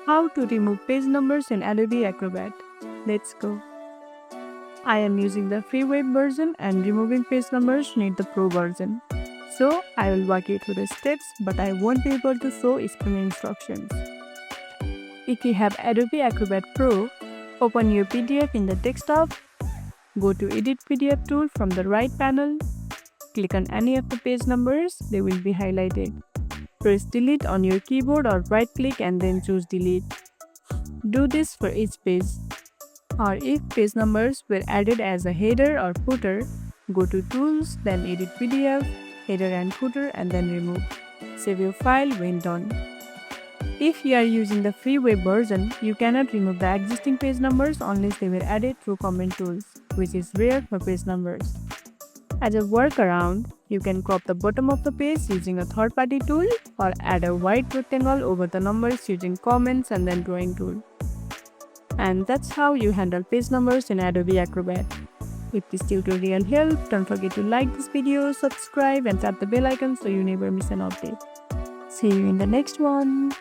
How to remove page numbers in Adobe Acrobat. Let's go. I am using the free web version and removing page numbers need the pro version. So I will walk you through the steps, but I won't be able to show screen instructions. If you have Adobe Acrobat Pro, open your PDF in the desktop, go to Edit PDF tool from the right panel, click on any of the page numbers, they will be highlighted. Press delete on your keyboard or right click and then choose delete. Do this for each page. Or if page numbers were added as a header or footer, go to Tools, then Edit PDF, Header and Footer, and then Remove. Save your file when done. If you are using the free web version, you cannot remove the existing page numbers unless they were added through comment tools, which is rare for page numbers. As a workaround, you can crop the bottom of the page using a third-party tool or add a white rectangle over the numbers using comments and then drawing tool. And that's how you handle page numbers in Adobe Acrobat. If this tutorial helped, don't forget to like this video, subscribe and tap the bell icon so you never miss an update. See you in the next one.